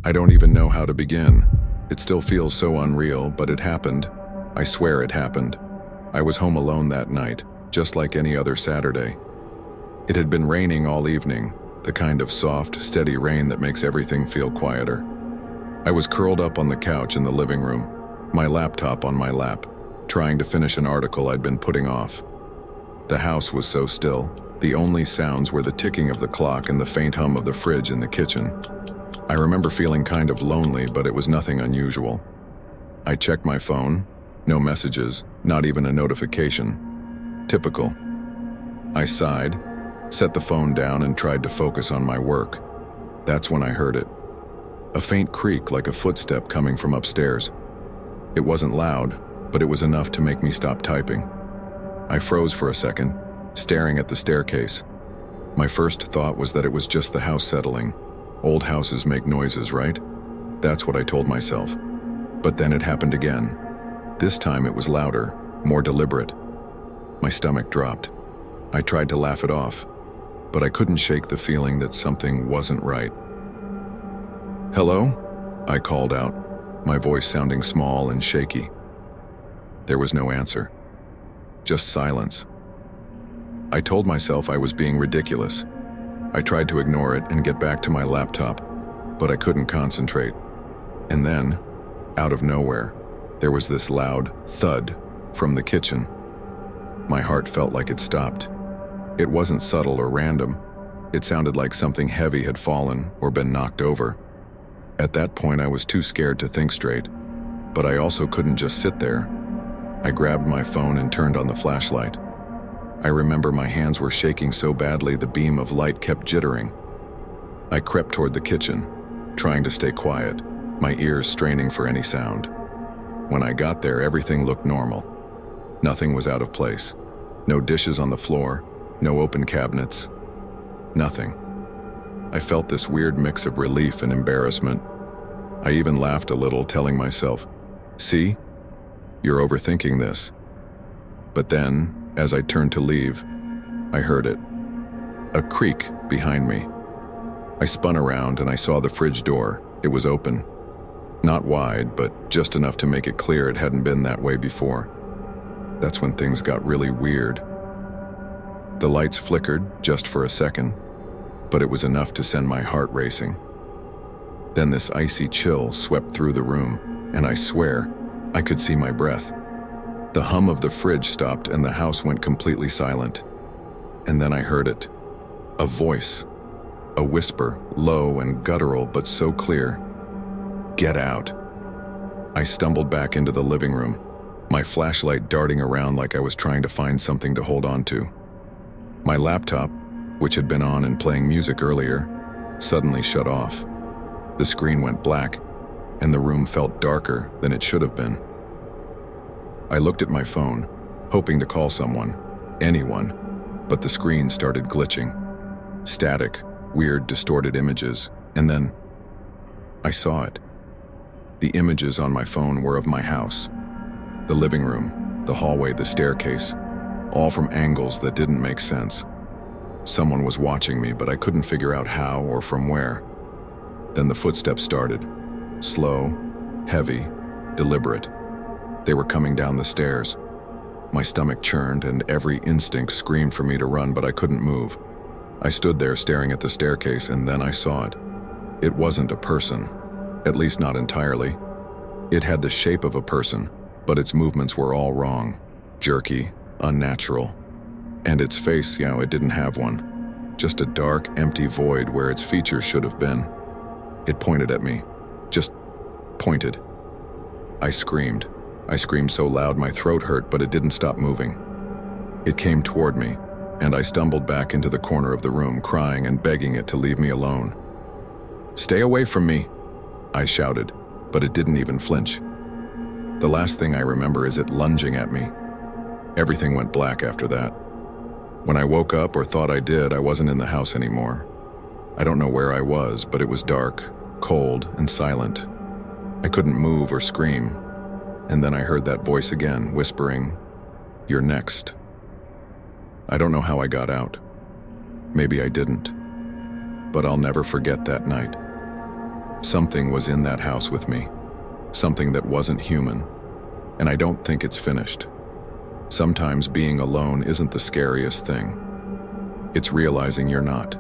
I don't even know how to begin. It still feels so unreal, but it happened. I swear it happened. I was home alone that night, just like any other Saturday. It had been raining all evening, the kind of soft, steady rain that makes everything feel quieter. I was curled up on the couch in the living room, my laptop on my lap, trying to finish an article I'd been putting off. The house was so still. The only sounds were the ticking of the clock and the faint hum of the fridge in the kitchen. I remember feeling kind of lonely, but it was nothing unusual. I checked my phone. No messages, not even a notification. Typical. I sighed, set the phone down, and tried to focus on my work. That's when I heard it. A faint creak like a footstep coming from upstairs. It wasn't loud, but it was enough to make me stop typing. I froze for a second, staring at the staircase. My first thought was that it was just the house settling. Old houses make noises, right? That's what I told myself. But then it happened again. This time it was louder, more deliberate. My stomach dropped. I tried to laugh it off, but I couldn't shake the feeling that something wasn't right. "Hello?" I called out, my voice sounding small and shaky. There was no answer. Just silence. I told myself I was being ridiculous. I tried to ignore it and get back to my laptop, but I couldn't concentrate. And then, out of nowhere, there was this loud thud from the kitchen. My heart felt like it stopped. It wasn't subtle or random. It sounded like something heavy had fallen or been knocked over. At that point, I was too scared to think straight, but I also couldn't just sit there. I grabbed my phone and turned on the flashlight. I remember my hands were shaking so badly the beam of light kept jittering. I crept toward the kitchen, trying to stay quiet, my ears straining for any sound. When I got there, everything looked normal. Nothing was out of place. No dishes on the floor, no open cabinets. Nothing. I felt this weird mix of relief and embarrassment. I even laughed a little, telling myself, "See? You're overthinking this." But then, as I turned to leave, I heard it. A creak behind me. I spun around and I saw the fridge door. It was open. Not wide, but just enough to make it clear it hadn't been that way before. That's when things got really weird. The lights flickered just for a second, but it was enough to send my heart racing. Then this icy chill swept through the room, and I swear, I could see my breath. The hum of the fridge stopped and the house went completely silent. And then I heard it. A voice. A whisper, low and guttural but so clear. "Get out." I stumbled back into the living room, my flashlight darting around like I was trying to find something to hold on to. My laptop, which had been on and playing music earlier, suddenly shut off. The screen went black, and the room felt darker than it should have been. I looked at my phone, hoping to call someone, anyone, but the screen started glitching. Static, weird, distorted images, and then I saw it. The images on my phone were of my house. The living room, the hallway, the staircase, all from angles that didn't make sense. Someone was watching me, but I couldn't figure out how or from where. Then the footsteps started. Slow, heavy, deliberate. They were coming down the stairs. My stomach churned and every instinct screamed for me to run, but I couldn't move. I stood there staring at the staircase, and then I saw it. It wasn't a person, at least not entirely. It had the shape of a person, but its movements were all wrong, jerky, unnatural. And its face, it didn't have one. Just a dark, empty void where its features should have been. It pointed at me. Just pointed. I screamed. I screamed so loud my throat hurt, but it didn't stop moving. It came toward me, and I stumbled back into the corner of the room, crying and begging it to leave me alone. "Stay away from me," I shouted, but it didn't even flinch. The last thing I remember is it lunging at me. Everything went black after that. When I woke up, or thought I did, I wasn't in the house anymore. I don't know where I was, but it was dark, cold, and silent. I couldn't move or scream. And then I heard that voice again, whispering, "You're next." I don't know how I got out. Maybe I didn't. But I'll never forget that night. Something was in that house with me, something that wasn't human, and I don't think it's finished. Sometimes being alone isn't the scariest thing. It's realizing you're not.